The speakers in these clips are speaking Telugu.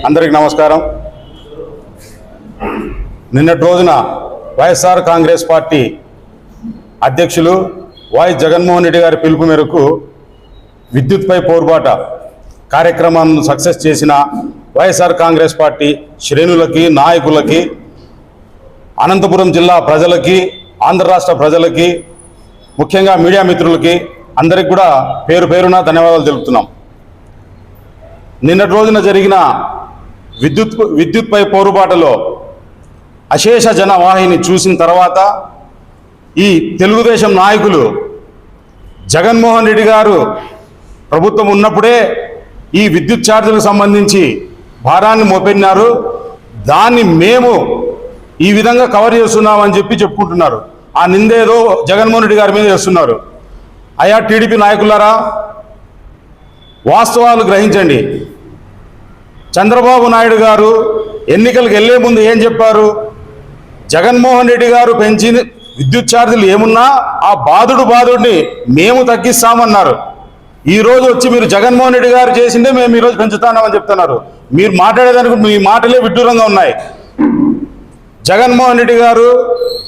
అందరికీ నమస్కారం. నిన్నటి రోజున వైఎస్ఆర్ కాంగ్రెస్ పార్టీ అధ్యక్షులు వైఎస్ జగన్మోహన్ రెడ్డి గారి పిలుపు మేరకు విద్యుత్పై పోరుబాట కార్యక్రమాన్ని సక్సెస్ చేసిన వైఎస్ఆర్ కాంగ్రెస్ పార్టీ శ్రేణులకి, నాయకులకి, అనంతపురం జిల్లా ప్రజలకి, ఆంధ్ర రాష్ట్ర ప్రజలకి, ముఖ్యంగా మీడియా మిత్రులకి అందరికి కూడా పేరు పేరున ధన్యవాదాలు తెలుపుతున్నాం. నిన్నటి రోజున జరిగిన విద్యుత్పై పోరుబాటలో అశేష జనవాహిని చూసిన తర్వాత ఈ తెలుగుదేశం నాయకులు జగన్మోహన్ రెడ్డి గారు ప్రభుత్వం ఉన్నప్పుడే ఈ విద్యుత్ ఛార్జీలకు సంబంధించి భారాన్ని మోపెన్నారు, దాన్ని మేము ఈ విధంగా కవర్ చేస్తున్నామని చెప్పుకుంటున్నారు. ఆ నిందేదో జగన్మోహన్ రెడ్డి గారి మీద చేస్తున్నారు. అయా టీడీపీ నాయకులారా, వాస్తవాలు గ్రహించండి. చంద్రబాబు నాయుడు గారు ఎన్నికలకు వెళ్లే ముందు ఏం చెప్పారు? జగన్మోహన్ రెడ్డి గారు పెంచిన విద్యుత్ ఛార్జీలు ఏమున్నా ఆ బాధుడిని మేము తగ్గిస్తామన్నారు. ఈ రోజు వచ్చి మీరు జగన్మోహన్ రెడ్డి గారు చేసిందే మేము ఈరోజు పెంచుతామని చెప్తున్నారు. మీరు మాట్లాడేదానికి మీ మాటలే విడ్డూరంగా ఉన్నాయి. జగన్మోహన్ రెడ్డి గారు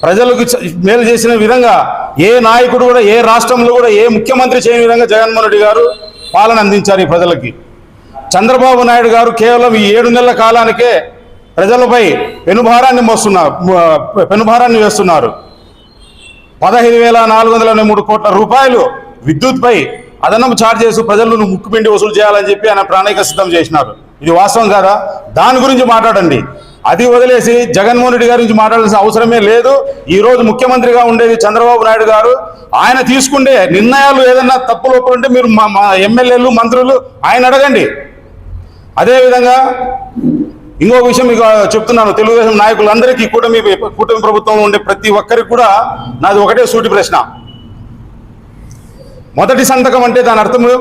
ప్రజలకు మేలు చేసిన విధంగా ఏ నాయకుడు కూడా, ఏ రాష్ట్రంలో కూడా, ఏ ముఖ్యమంత్రి చేయని విధంగా జగన్మోహన్ రెడ్డి గారు పాలన అందించారు ఈ ప్రజలకి. చంద్రబాబు నాయుడు గారు కేవలం ఈ 7 నెలల కాలానికే ప్రజలపై పెనుభారాన్ని వేస్తున్నారు. 15,403 కోట్ల రూపాయలు విద్యుత్పై అదనపు ఛార్జెస్ ప్రజలను ముక్కుపిండి వసూలు చేయాలని చెప్పి ఆయన ప్రణాళిక సిద్ధం చేసినారు. ఇది వాస్తవం కాదా? దాని గురించి మాట్లాడండి. అది వదిలేసి జగన్మోహన్ రెడ్డి గారి గురించి మాట్లాడాల్సిన అవసరమే లేదు. ఈ రోజు ముఖ్యమంత్రిగా ఉండేది చంద్రబాబు నాయుడు గారు. ఆయన తీసుకుంటే నిర్ణయాలు ఏదన్నా తప్పులు ఒప్పులుంటే మీరు మా ఎమ్మెల్యేలు, మంత్రులు ఆయన అడగండి. అదేవిధంగా ఇంకో విషయం మీకు చెప్తున్నాను, తెలుగుదేశం నాయకులందరికీ, కూటమి ప్రభుత్వం ఉండే ప్రతి ఒక్కరికి కూడా నాది ఒకటే సూటి ప్రశ్న. మొదటి సంతకం అంటే దాని అర్థము,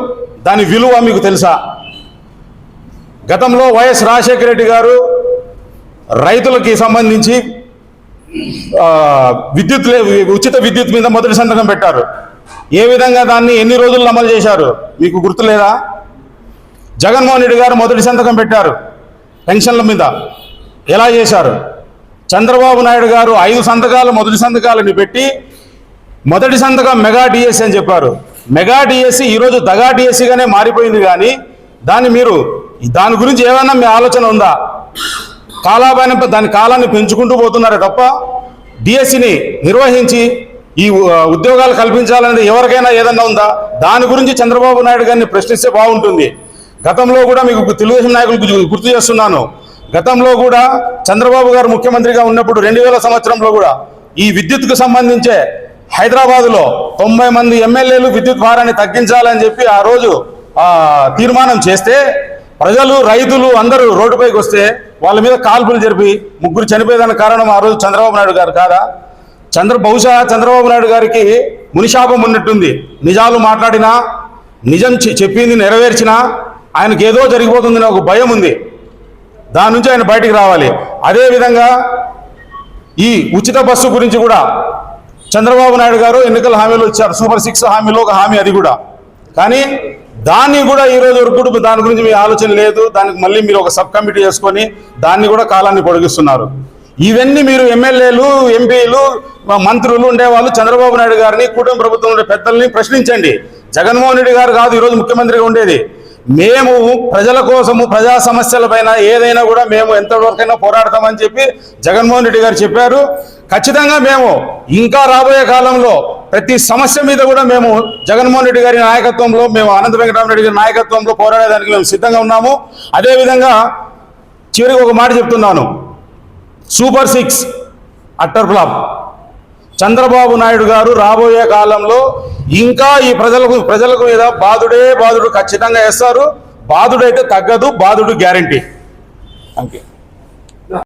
దాని విలువ మీకు తెలుసా? గతంలో వైఎస్ రాజశేఖర రెడ్డి గారు రైతులకి సంబంధించి ఉచిత విద్యుత్ మీద మొదటి సంతకం పెట్టారు. ఏ విధంగా దాన్ని ఎన్ని రోజుల్లో అమలు చేశారు మీకు గుర్తులేదా? జగన్మోహన్ రెడ్డి గారు మొదటి సంతకం పెట్టారు పెన్షన్ల మీద. ఎలా చేశారు? చంద్రబాబు నాయుడు గారు 5 సంతకాలు మొదటి సంతకాలని పెట్టి మొదటి సంతకం మెగా డిఎస్సి అని చెప్పారు. మెగా డిఎస్సి ఈరోజు దగా డిఎస్సిగానే మారిపోయింది. కానీ దాని గురించి ఏమైనా మీ ఆలోచన ఉందా? దాని కాలాన్ని పెంచుకుంటూ పోతున్నారే తప్ప డిఎస్సిని నిర్వహించి ఈ ఉద్యోగాలు కల్పించాలనేది ఎవరికైనా ఏదన్నా ఉందా? దాని గురించి చంద్రబాబు నాయుడు గారిని ప్రశ్నిస్తే బాగుంటుంది. గతంలో కూడా మీకు తెలుగుదేశం నాయకులకు గుర్తు చేస్తున్నాను, గతంలో కూడా చంద్రబాబు గారు ముఖ్యమంత్రిగా ఉన్నప్పుడు 2000 సంవత్సరంలో కూడా ఈ విద్యుత్కు సంబంధించే హైదరాబాదులో 90 మంది ఎమ్మెల్యేలు విద్యుత్ భారాన్ని తగ్గించాలని చెప్పి ఆ రోజు తీర్మానం చేస్తే ప్రజలు, రైతులు అందరూ రోడ్డుపైకి వస్తే వాళ్ళ మీద కాల్పులు జరిపి 3 చనిపోయేదానికి కారణం ఆ రోజు చంద్రబాబు నాయుడు గారు కాదా? బహుశా చంద్రబాబు నాయుడు గారికి మునిశాపం ఉన్నట్టుంది. నిజాలు మాట్లాడినా, నిజం చెప్పింది నెరవేర్చినా ఆయనకి ఏదో జరిగిపోతుందని ఒక భయం ఉంది. దాని నుంచి ఆయన బయటికి రావాలి. అదేవిధంగా ఈ ఉచిత బస్సు గురించి కూడా చంద్రబాబు నాయుడు గారు ఎన్నికల హామీలు ఇచ్చారు. సూపర్ 6 హామీలో ఒక హామీ అది కూడా. కానీ దాన్ని కూడా ఈ రోజు వరకు దాని గురించి మీ ఆలోచన లేదు. దానికి మళ్ళీ మీరు ఒక సబ్ కమిటీ చేసుకొని దాన్ని కూడా కాలాన్ని పొడిగిస్తున్నారు. ఇవన్నీ మీరు ఎమ్మెల్యేలు, ఎంపీలు, మంత్రులు ఉండేవాళ్ళు చంద్రబాబు నాయుడు గారిని, కూటమి ప్రభుత్వం ఉండే పెద్దల్ని ప్రశ్నించండి. జగన్మోహన్ రెడ్డి గారు కాదు ఈరోజు ముఖ్యమంత్రిగా ఉండేది. మేము ప్రజల కోసము, ప్రజా సమస్యలపైన ఏదైనా కూడా మేము ఎంతవరకైనా పోరాడతామని చెప్పి జగన్మోహన్ రెడ్డి గారు చెప్పారు. ఖచ్చితంగా మేము ఇంకా రాబోయే కాలంలో ప్రతి సమస్య మీద కూడా మేము జగన్మోహన్ రెడ్డి గారి నాయకత్వంలో, మేము అనంత వెంకటరామరెడ్డి గారి నాయకత్వంలో పోరాడేదానికి మేము సిద్ధంగా ఉన్నాము. అదేవిధంగా చివరికి ఒక మాట చెప్తున్నాను, super 6 utter flop. Chandrababu Naidu గారు రాబోయే కాలంలో ఇంకా ఈ ప్రజలకు మీద బాధుడు ఖచ్చితంగా వేస్తారు. బాధుడైతే తగ్గదు, బాధుడు గ్యారంటీ. Thank you.